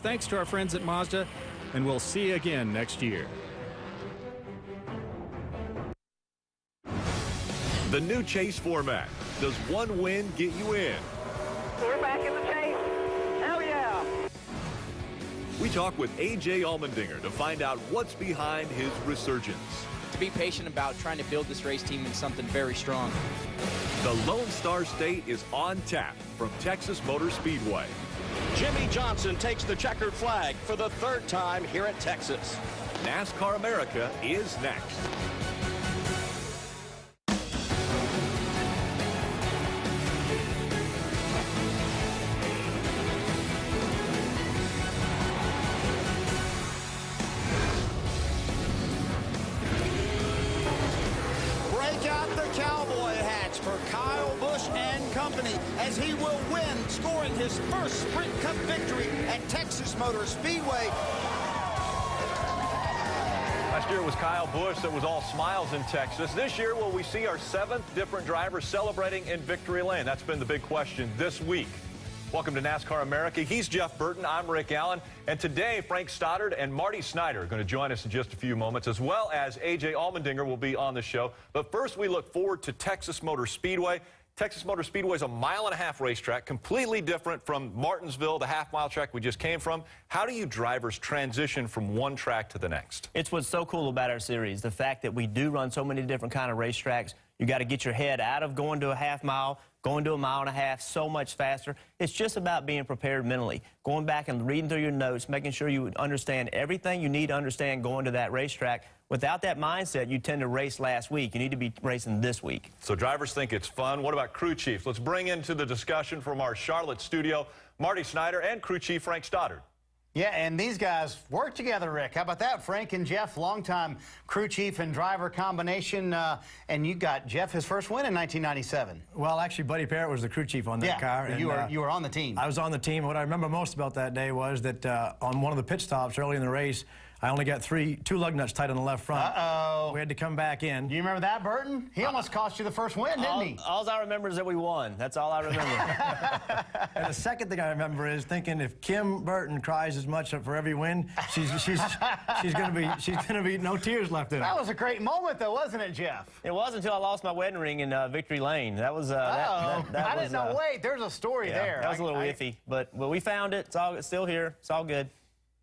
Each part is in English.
Thanks to our friends at Mazda, and we'll see you again next year. The new chase format. Does one win get you in? We're back in the chase. Hell yeah. We talk with A.J. Allmendinger to find out what's behind his resurgence. To be patient about trying to build this race team into something very strong. The Lone Star State is on tap from Texas Motor Speedway. Jimmy Johnson takes the checkered flag for the third time here at Texas. NASCAR America is next. For Kyle Busch and company as he will win, scoring his first Sprint Cup victory at Texas Motor Speedway. Last year it was Kyle Busch that was all smiles in Texas. This year, will we see our 7th different drivers celebrating in victory lane? That's been the big question this week. Welcome to NASCAR America. He's Jeff Burton. I'm Rick Allen. And today, Frank Stoddard and Marty Snyder are going to join us in just a few moments, as well as A.J. Allmendinger will be on the show. But first, we look forward to Texas Motor Speedway. Texas Motor Speedway is a 1.5 mile racetrack, completely different from Martinsville, the half-mile track we just came from. How do you drivers transition from one track to the next? It's what's so cool about our series, the fact that we do run so many different kind of racetracks. You got to get your head out of going to a half mile, going to a 1.5 miles so much faster. It's just about being prepared mentally, going back and reading through your notes, making sure you understand everything you need to understand going to that racetrack. Without that mindset, you tend to race last week. You need to be racing this week. So drivers think it's fun. What about crew chiefs? Let's bring into the discussion from our Charlotte studio, Marty Snyder and crew chief Frank Stoddard. Yeah, and these guys work together, Rick. How about that? Frank and Jeff, longtime crew chief and driver combination. And you got Jeff his first win in 1997. Well, actually, Buddy Parrott was the crew chief on that car. And you were on the team. I was on the team. What I remember most about that day was that on one of the pit stops early in the race, I only got two lug nuts tight on the left front. Uh-oh. We had to come back in. Do you remember that, Burton? He almost cost you the first win, didn't he? All I remember is that we won. That's all I remember. And the second thing I remember is thinking if Kim Burton cries as much for every win, she's gonna be no tears left in her. That was a great moment, though, wasn't it, Jeff? It was until I lost my wedding ring in Victory Lane. That was I didn't know. Wait, there's a story there. That was a little iffy, but we found it. It's still here. It's all good.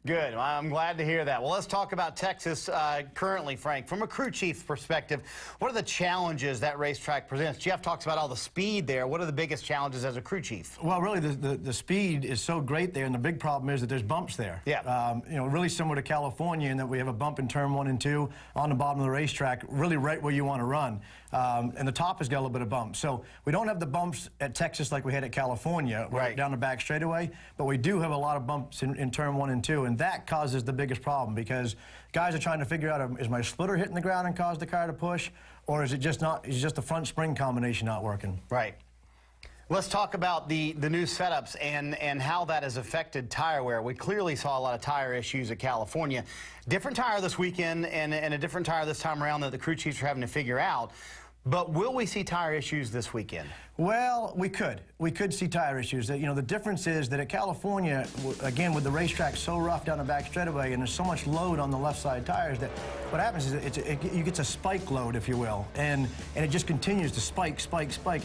Good. Well, I'm glad to hear that. Well, let's talk about Texas currently, Frank. From a crew chief perspective, what are the challenges that racetrack presents? Jeff talks about all the speed there. What are the biggest challenges as a crew chief? Well, really, the speed is so great there, and the big problem is that there's bumps there. Yeah. You know, really similar to California in that we have a bump in turn 1 and 2 on the bottom of the racetrack, really right where you want to run. And the top has got a little bit of bumps. So we don't have the bumps at Texas like we had at California, right down the back straightaway, but we do have a lot of bumps in turn 1 and 2, and that causes the biggest problem because guys are trying to figure out, is my splitter hitting the ground and cause the car to push, or is it just the front spring combination not working? Right. Let's talk about the new setups and how that has affected tire wear. We clearly saw a lot of tire issues at California. Different tire this weekend and a different tire this time around that the crew chiefs are having to figure out. But will we see tire issues this weekend? Well, we could. We could see tire issues. You know, the difference is that at California, again, with the racetrack so rough down the back straightaway and there's so much load on the left side tires that what happens is you get a spike load, if you will, and it just continues to spike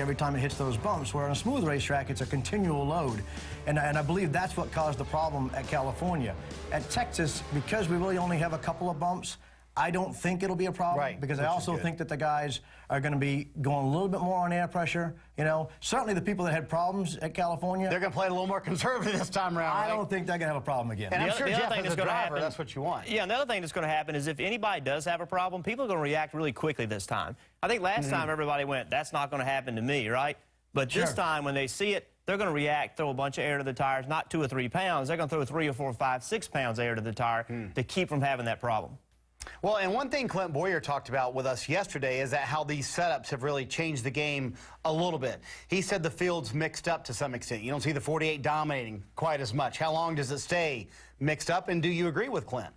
every time it hits those bumps, where on a smooth racetrack, it's a continual load. And I believe that's what caused the problem at California. At Texas, because we really only have a couple of bumps, I don't think it'll be a problem, because I also think that the guys are going to be going a little bit more on air pressure. You know, certainly the people that had problems at California, they're going to play a little more conservative this time around. I don't think they're going to have a problem again. And I'm sure Jeff, as a driver, that's what you want. Yeah, and the other thing that's going to happen is if anybody does have a problem, people are going to react really quickly this time. I think last time everybody went, that's not going to happen to me, right? But this time when they see it, they're going to react, throw a bunch of air to the tires, not 2 or 3 pounds. They're going to throw 3 or 4 or 5, 6 pounds of air to the tire to keep from having that problem. Well, and one thing Clint Boyer talked about with us yesterday is that how these setups have really changed the game a little bit. He said the field's mixed up to some extent. You don't see the 48 dominating quite as much. How long does it stay mixed up, and do you agree with Clint?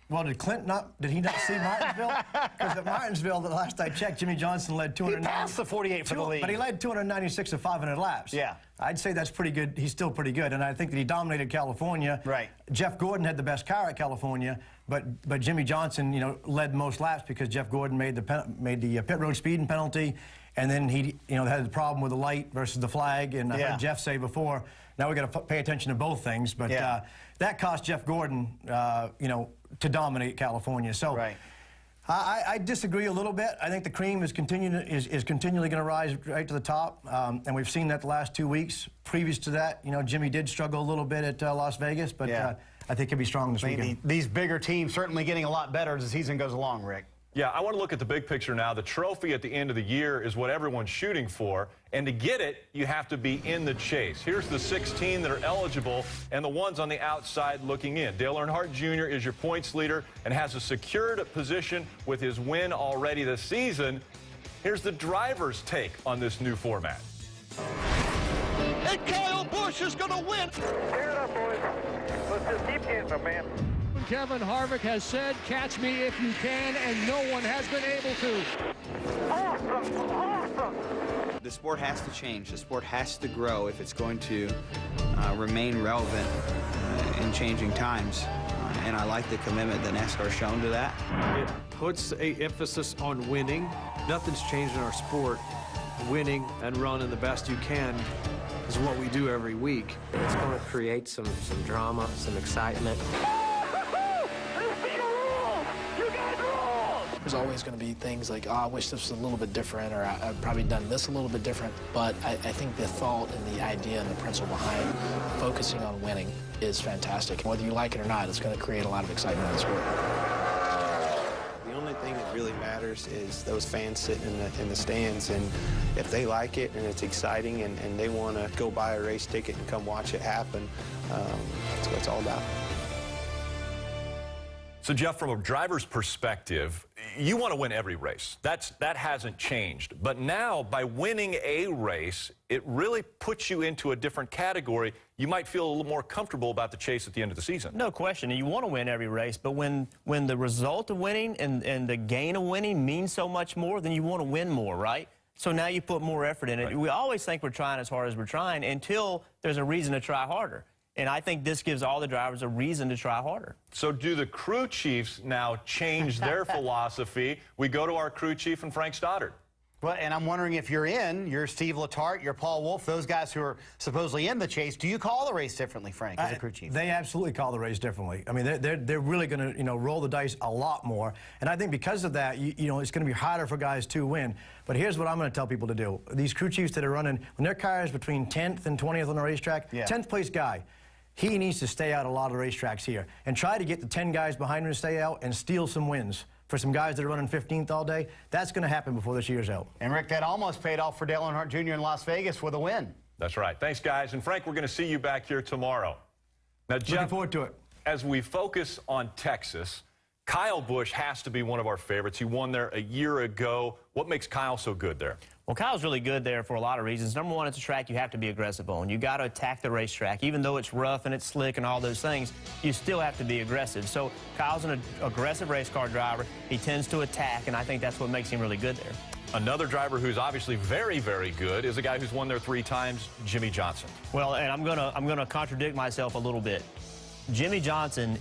Well, did he not see Martinsville? Because at Martinsville, the last I checked, Jimmy Johnson led 290. He passed the 48 for the lead. But he led 296 of 500 laps. Yeah. I'd say that's pretty good. He's still pretty good. And I think that he dominated California. Right. Jeff Gordon had the best car at California, but Jimmy Johnson, led most laps because Jeff Gordon made the pit road speeding penalty, and then he, had the problem with the light versus the flag. And I heard Jeff say before, now we got to pay attention to both things. But that cost Jeff Gordon, to dominate California. So I disagree a little bit. I think the cream is continually going to rise right to the top, and we've seen that the last 2 weeks. Previous to that, Jimmy did struggle a little bit at Las Vegas, but I think he'll be strong this weekend. These bigger teams certainly getting a lot better as the season goes along, Rick. Yeah, I want to look at the big picture now. The trophy at the end of the year is what everyone's shooting for, and to get it, you have to be in the chase. Here's the 16 that are eligible and the ones on the outside looking in. Dale Earnhardt Jr. is your points leader and has a secured position with his win already this season. Here's the driver's take on this new format. And Kyle Busch is going to win. Tear it up, boys. Let's just keep getting, man. Kevin Harvick has said, catch me if you can, and no one has been able to. Awesome, awesome. The sport has to change. The sport has to grow if it's going to remain relevant in changing times. And I like the commitment that NASCAR's shown to that. It puts an emphasis on winning. Nothing's changed in our sport. Winning and running the best you can is what we do every week. It's going to create some drama, some excitement. There's always going to be things like, oh, I wish this was a little bit different, or I've probably done this a little bit different. But I think the thought and the idea and the principle behind focusing on winning is fantastic. Whether you like it or not, it's going to create a lot of excitement in the sport. The only thing that really matters is those fans sitting in the stands, and if they like it and it's exciting and they want to go buy a race ticket and come watch it happen, that's what it's all about. So, Jeff, from a driver's perspective, you want to win every race. That hasn't changed. But now, by winning a race, it really puts you into a different category. You might feel a little more comfortable about the chase at the end of the season. No question. You want to win every race, but when the result of winning and the gain of winning means so much more, then you want to win more, right? So now you put more effort in it. Right. We always think we're trying as hard as we're trying until there's a reason to try harder. And I think this gives all the drivers a reason to try harder. So do the crew chiefs now change their philosophy? We go to our crew chief and Frank Stoddard. Well, and I'm wondering if you're Steve Letarte, you're Paul Wolfe, those guys who are supposedly in the chase, do you call the race differently, Frank, as a crew chief? They absolutely call the race differently. I mean, they're really going to, roll the dice a lot more. And I think because of that, it's going to be harder for guys to win. But here's what I'm going to tell people to do. These crew chiefs that are running, when their car is between 10th and 20th on the racetrack, 10th place guy, he needs to stay out a lot of racetracks here and try to get the 10 guys behind him to stay out and steal some wins for some guys that are running 15th all day. That's going to happen before this year's out. And, Rick, that almost paid off for Dale Earnhardt Jr. in Las Vegas with a win. That's right. Thanks, guys. And, Frank, we're going to see you back here tomorrow. Now, Jeff, looking forward to it. As we focus on Texas, Kyle Busch has to be one of our favorites. He won there a year ago. What makes Kyle so good there? Well, Kyle's really good there for a lot of reasons. Number one, it's a track you have to be aggressive on. You got to attack the racetrack. Even though it's rough and it's slick and all those things, you still have to be aggressive. So Kyle's an aggressive race car driver. He tends to attack, and I think that's what makes him really good there. Another driver who's obviously very, very good is a guy who's won there 3 times, Jimmy Johnson. Well, and I'm gonna contradict myself a little bit. Jimmy Johnson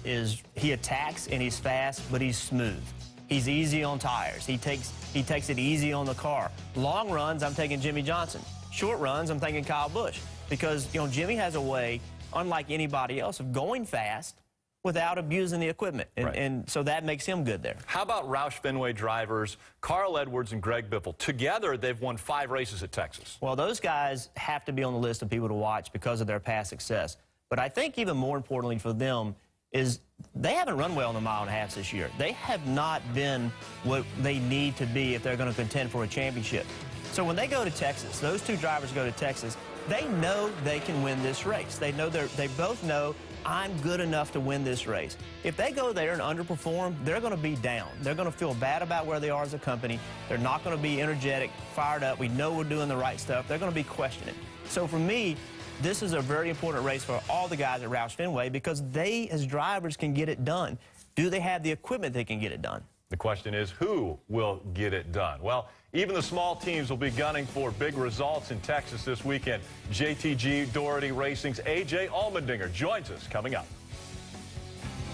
he attacks and he's fast, but he's smooth. He's easy on tires. He takes it easy on the car. Long runs, I'm taking Jimmy Johnson. Short runs, I'm taking Kyle Busch. Because, Jimmy has a way, unlike anybody else, of going fast without abusing the equipment. And so that makes him good there. How about Roush Fenway drivers, Carl Edwards and Greg Biffle? Together, they've won 5 races at Texas. Well, those guys have to be on the list of people to watch because of their past success. But I think even more importantly for them is they haven't run well in the mile-and-a-half this year. They have not been what they need to be if they're going to contend for a championship. So when they go to Texas, those 2 drivers go to Texas, they know they can win this race. They both know I'm good enough to win this race. If they go there and underperform, they're going to be down. They're going to feel bad about where they are as a company. They're not going to be energetic, fired up. We know we're doing the right stuff. They're going to be questioning. So for me, this is a very important race for all the guys at Roush Fenway because they, as drivers, can get it done. Do they have the equipment that can get it done? The question is, who will get it done? Well, even the small teams will be gunning for big results in Texas this weekend. JTG Doherty Racing's A.J. Allmendinger joins us coming up.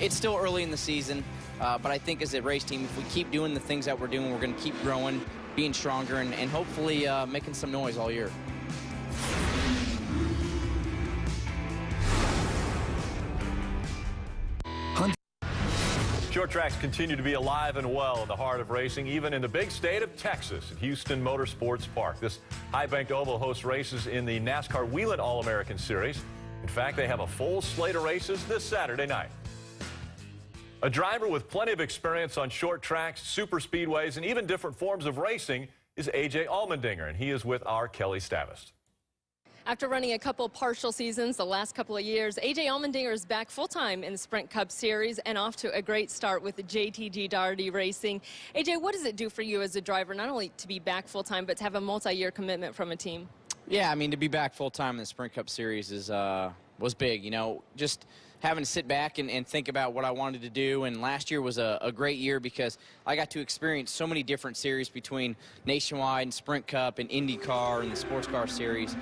It's still early in the season, but I think as a race team, if we keep doing the things that we're doing, we're going to keep growing, being stronger, and hopefully making some noise all year. Short tracks continue to be alive and well in the heart of racing, even in the big state of Texas at Houston Motorsports Park. This high-banked oval hosts races in the NASCAR Wheeling All-American Series. In fact, they have a full slate of races this Saturday night. A driver with plenty of experience on short tracks, super speedways, and even different forms of racing is A.J. Allmendinger, and he is with our Kelly Stavist. After running a couple partial seasons the last couple of years, A.J. Allmendinger is back full-time in the Sprint Cup Series and off to a great start with the JTG Doherty Racing. A.J., what does it do for you as a driver, not only to be back full-time, but to have a multi-year commitment from a team? Yeah, I mean, to be back full-time in the Sprint Cup Series was big, you know, just having to sit back and think about what I wanted to do. And last year was a great year because I got to experience so many different series between Nationwide and Sprint Cup and IndyCar and the Sports Car Series.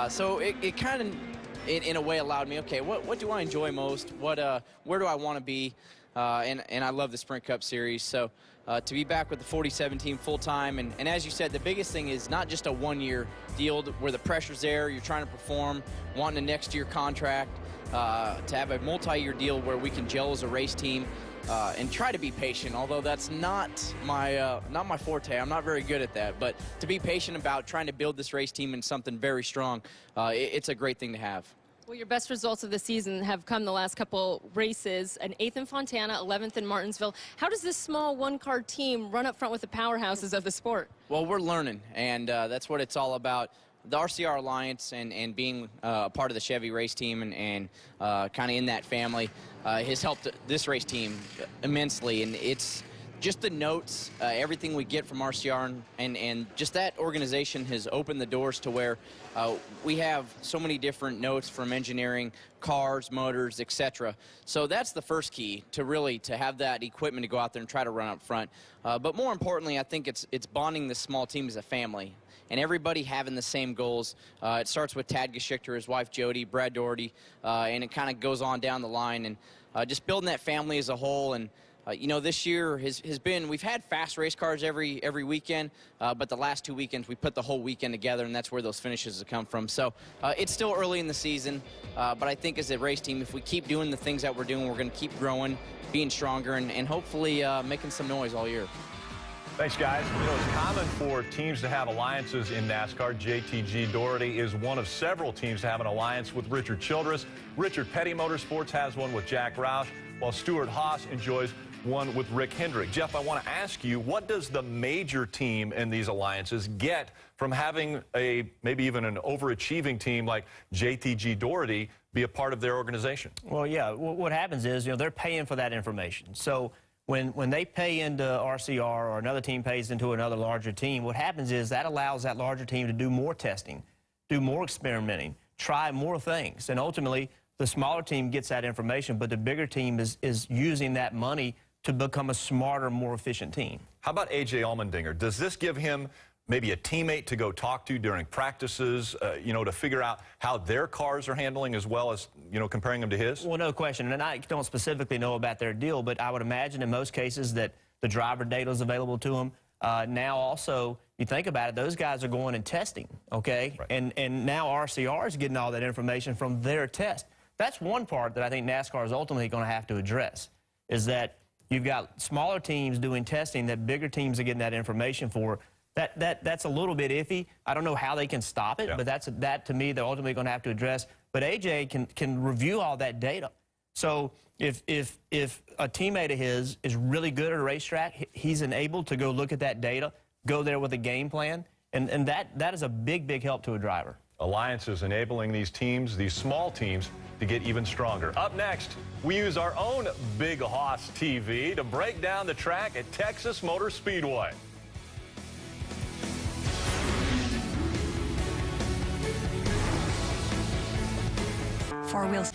So it kind of, in a way, allowed me, okay, what do I enjoy most? Where do I want to be? And I love the Sprint Cup Series. So to be back with the 47 team full-time, and as you said, the biggest thing is not just a one-year deal where the pressure's there, you're trying to perform, wanting a next-year contract, to have a multi-year deal where we can gel as a race team and try to be patient, although that's not my forte. I'm not very good at that, but to be patient about trying to build this race team in something very strong, it's a great thing to have. Well, your best results of the season have come the last couple races, an 8th in Fontana, 11th in Martinsville. How does this small one-car team run up front with the powerhouses of the sport? Well, we're learning, and that's what it's all about. The RCR Alliance and being a part of the Chevy race team and kind of in that family has helped this race team immensely. And it's just the notes, everything we get from RCR, and just that organization has opened the doors to where we have so many different notes from engineering, cars, motors, etc. So that's the first key, to have that equipment to go out there and try to run up front. But more importantly, I think it's bonding this small team as a family, and everybody having the same goals. It starts with Tad Geschichter, his wife Jody, Brad Doherty, and it kind of goes on down the line, and just building that family as a whole. And you know, this year has been, we've had fast race cars every weekend, but the last 2 weekends we put the whole weekend together, and that's where those finishes have come from. So it's still early in the season, but I think as a race team, if we keep doing the things that we're doing, we're going to keep growing, being stronger, and hopefully making some noise all year. Thanks, guys. You know, it's common for teams to have alliances in NASCAR. JTG Doherty is one of several teams to have an alliance with Richard Childress. Richard Petty Motorsports has one with Jack Roush, while Stuart Haas enjoys one with Rick Hendrick. Jeff, I want to ask you, what does the major team in these alliances get from having maybe even an overachieving team like JTG Doherty be a part of their organization? Well, yeah, what happens is, you know, they're paying for that information. So when they pay into RCR or another team pays into another larger team, what happens is that allows that larger team to do more testing, do more experimenting, try more things. And ultimately, the smaller team gets that information, but the bigger team is using that money to become a smarter, more efficient team. How about A.J. Allmendinger? Does this give him maybe a teammate to go talk to during practices, you know, to figure out how their cars are handling as well as, you know, comparing them to his? Well, no question. And I don't specifically know about their deal, but I would imagine in most cases that the driver data is available to them. Now also, you think about it, those guys are going and testing, okay? Right. And now RCR is getting all that information from their test. That's one part that I think NASCAR is ultimately going to have to address, is that you've got smaller teams doing testing that bigger teams are getting that information for. That's a little bit iffy. I don't know how they can stop it, but that to me they're ultimately going to have to address. But AJ can review all that data. So if a teammate of his is really good at a racetrack, he's enabled to go look at that data, go there with a game plan, and that is a big help to a driver. Alliances enabling these teams, these small teams, to get even stronger. Up next, we use our own Big Hoss TV to break down the track at Texas Motor Speedway. four wheels.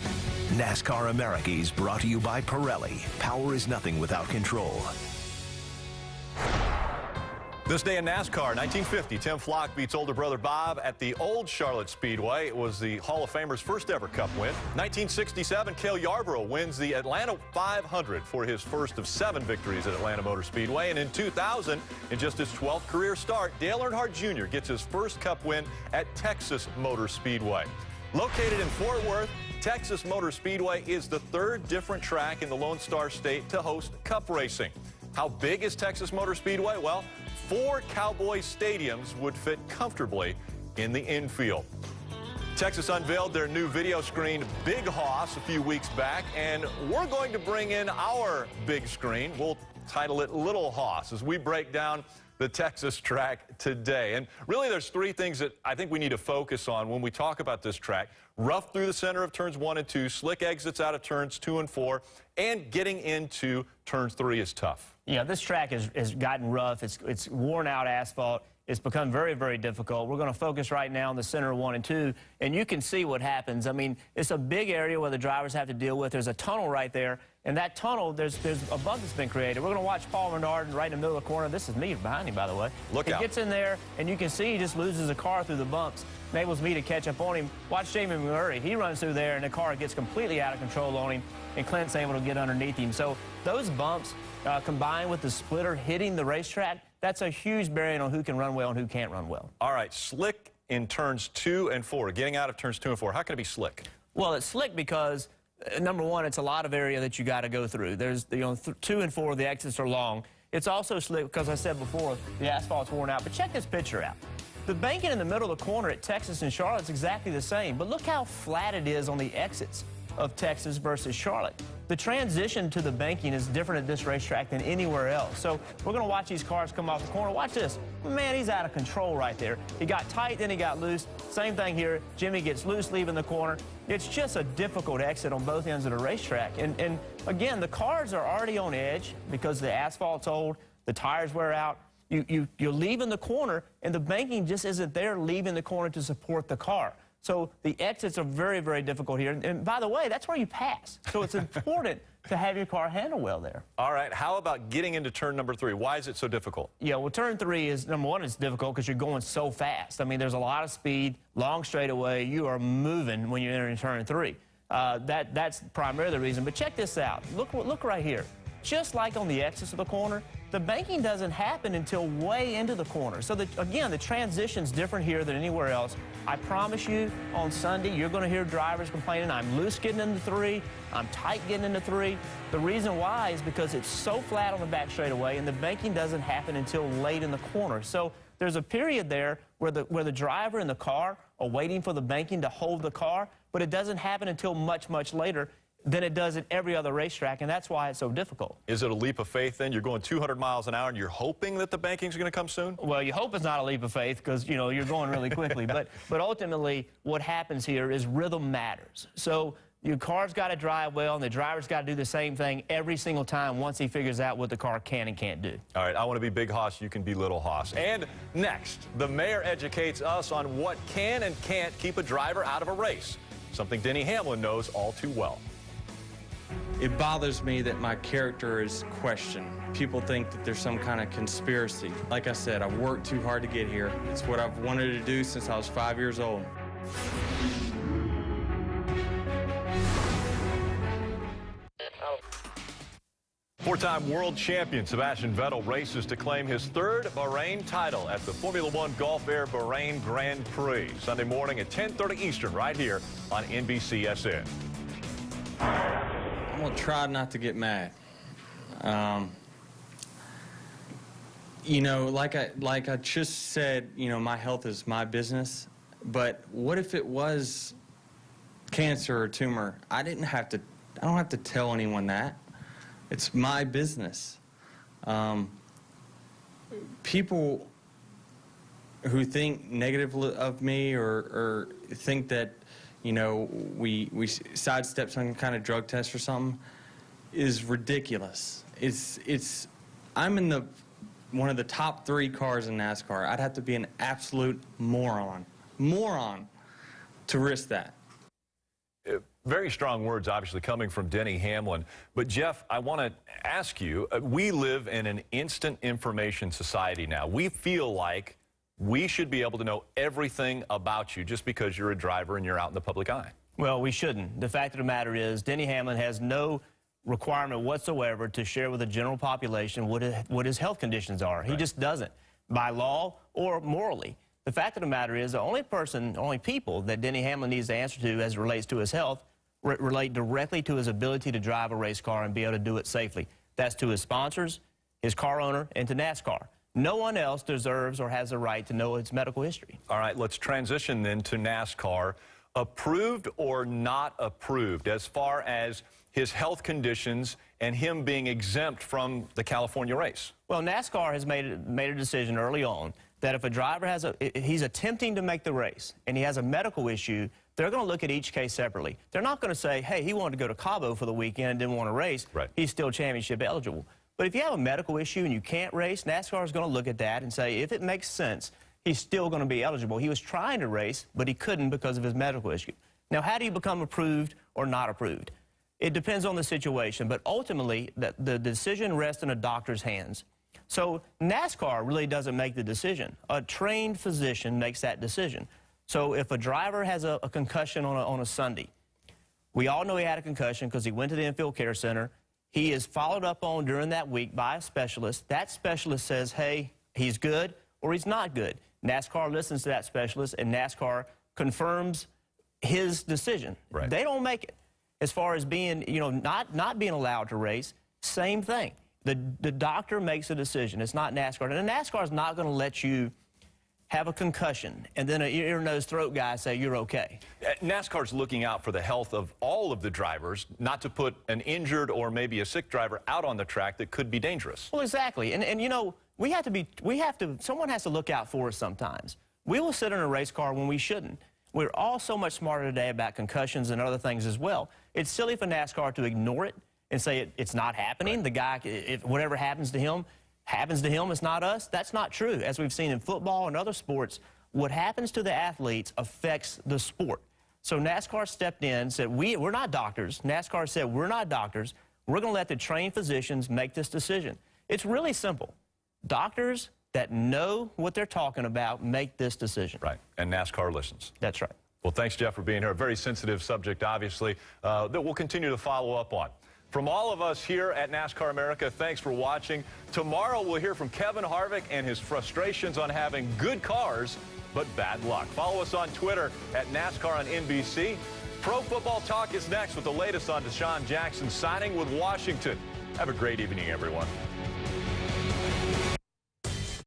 NASCAR America is brought to you by Pirelli. Power is nothing without control. This day in NASCAR, 1950, Tim Flock beats older brother Bob at the old Charlotte Speedway. It was the Hall of Famer's first ever Cup win. 1967, Cale Yarborough wins the Atlanta 500 for his first of 7 victories at Atlanta Motor Speedway. And in 2000, in just his 12th career start, Dale Earnhardt Jr. gets his first Cup win at Texas Motor Speedway. Located in Fort Worth, Texas Motor Speedway is the 3rd different track in the Lone Star State to host Cup racing. How big is Texas Motor Speedway? Well, 4 Cowboy stadiums would fit comfortably in the infield. Texas unveiled their new video screen Big Hoss a few weeks back, and we're going to bring in our big screen. We'll title it Little Hoss as we break down the Texas track today. And really there's 3 things that I think we need to focus on when we talk about this track. Rough through the center of turns 1 and 2, slick exits out of turns 2 and 4, and getting into turns 3 is tough. Yeah, this track has gotten rough. It's worn out asphalt. It's become very, very difficult. We're going to focus right now on the center of 1 and 2, and you can see what happens. I mean, it's a big area where the drivers have to deal with. There's a tunnel right there, and that tunnel, there's a bump that's been created. We're going to watch Paul Menard right in the middle of the corner. This is me behind him, by the way. Look out. He gets in there, and you can see he just loses a car through the bumps. Enables me to catch up on him. Watch Jamie McMurray. He runs through there, and the car gets completely out of control on him, and Clint's able to get underneath him. So those bumps, combined with the splitter hitting the racetrack, that's a huge bearing on who can run well and who can't run well. All right, slick in turns 2 and 4, getting out of turns 2 and 4. How can it be slick? Well, it's slick because, number one, it's a lot of area that you got to go through. There's, 2 and 4, the exits are long. It's also slick because I said before, the asphalt's worn out. But check this picture out. The banking in the middle of the corner at Texas and Charlotte is exactly the same, but look how flat it is on the exits of Texas versus Charlotte. The transition to the banking is different at this racetrack than anywhere else. So we're going to watch these cars come off the corner. Watch this. Man, he's out of control right there. He got tight, then he got loose. Same thing here. Jimmy gets loose leaving the corner. It's just a difficult exit on both ends of the racetrack. And again, the cars are already on edge because the asphalt's old, the tires wear out. You're leaving the corner, and the banking just isn't there leaving the corner to support the car. So the exits are very, very difficult here. And by the way, that's where you pass. So it's important to have your car handle well there. All right, how about getting into turn number 3? Why is it so difficult? Yeah, well, turn 3 is, number one, it's difficult because you're going so fast. I mean, there's a lot of speed, long straightaway. You are moving when you're entering turn 3. That's primarily the reason. But check this out. Look right here. Just like on the exits of the corner, the banking doesn't happen until way into the corner. So, again, the transition's different here than anywhere else. I promise you, on Sunday, you're going to hear drivers complaining, I'm loose getting into 3, I'm tight getting into 3. The reason why is because it's so flat on the back straightaway, and the banking doesn't happen until late in the corner. So there's a period there where the driver and the car are waiting for the banking to hold the car, but it doesn't happen until much, much later than it does at every other racetrack, and that's why it's so difficult. Is it a leap of faith then? You're going 200 miles an hour and you're hoping that the banking's going to come soon? Well, you hope it's not a leap of faith because, you're going really quickly. but ultimately, what happens here is rhythm matters. So your car's got to drive well, and the driver's got to do the same thing every single time once he figures out what the car can and can't do. All right, I want to be Big Hoss, you can be Little Hoss. And next, the mayor educates us on what can and can't keep a driver out of a race, something Denny Hamlin knows all too well. It bothers me that my character is questioned. People think that there's some kind of conspiracy. Like I said, I've worked too hard to get here. It's what I've wanted to do since I was 5 years old. Four-time world champion Sebastian Vettel races to claim his 3rd Bahrain title at the Formula One Gulf Air Bahrain Grand Prix. Sunday morning at 10:30 Eastern right here on NBCSN. I'm going to try not to get mad. Like I just said, my health is my business. But what if it was cancer or tumor? I don't have to tell anyone that. It's my business. People who think negatively of me or think that we sidestep some kind of drug test or something is ridiculous. I'm in one of the top 3 cars in NASCAR. I'd have to be an absolute moron to risk that. Very strong words, obviously, coming from Denny Hamlin. But, Jeff, I want to ask you, we live in an instant information society now. We feel like we should be able to know everything about you just because you're a driver and you're out in the public eye. Well, we shouldn't. The fact of the matter is Denny Hamlin has no requirement whatsoever to share with the general population what his health conditions are. Right. He just doesn't, by law or morally. The fact of the matter is the only people that Denny Hamlin needs to answer to as it relates to his health relate directly to his ability to drive a race car and be able to do it safely. That's to his sponsors, his car owner, and to NASCAR. No one else deserves or has a right to know its medical history. All right, let's transition then to NASCAR. Approved or not approved as far as his health conditions and him being exempt from the California race? Well, NASCAR has made a decision early on that if a driver he's attempting to make the race and he has a medical issue, they're going to look at each case separately. They're not going to say, hey, he wanted to go to Cabo for the weekend and didn't want to race. Right. He's still championship eligible. But if you have a medical issue and you can't race, NASCAR is going to look at that and say, if it makes sense, he's still going to be eligible. He was trying to race, but he couldn't because of his medical issue. Now, how do you become approved or not approved? It depends on the situation, but ultimately, the decision rests in a doctor's hands. So NASCAR really doesn't make the decision. A trained physician makes that decision. So if a driver has a concussion on a Sunday, we all know he had a concussion because he went to the infield care center. He is followed up on during that week by a specialist. That specialist says, hey, he's good or he's not good. NASCAR listens to that specialist, and NASCAR confirms his decision. Right. They don't make it. As far as being, not being allowed to race, same thing. The doctor makes a decision. It's not NASCAR. And NASCAR is not going to let you have a concussion and then an ear, nose, throat guy say you're okay. NASCAR's looking out for the health of all of the drivers, not to put an injured or maybe a sick driver out on the track that could be dangerous. Well, exactly. And someone has to look out for us sometimes. We will sit in a race car when we shouldn't. We're all so much smarter today about concussions and other things as well. It's silly for NASCAR to ignore it and say it's not happening. Right. The guy, if whatever happens to him, it's not us. That's not true. As we've seen in football and other sports, what happens to the athletes affects the sport. So NASCAR stepped in and said, we're not doctors. NASCAR said, we're not doctors. We're going to let the trained physicians make this decision. It's really simple. Doctors that know what they're talking about make this decision. Right, and NASCAR listens. That's right. Well, thanks, Jeff, for being here. A very sensitive subject, obviously, that we'll continue to follow up on. From all of us here at NASCAR America, thanks for watching. Tomorrow, we'll hear from Kevin Harvick and his frustrations on having good cars, but bad luck. Follow us on Twitter at NASCAR on NBC. Pro Football Talk is next with the latest on Deshaun Jackson signing with Washington. Have a great evening, everyone.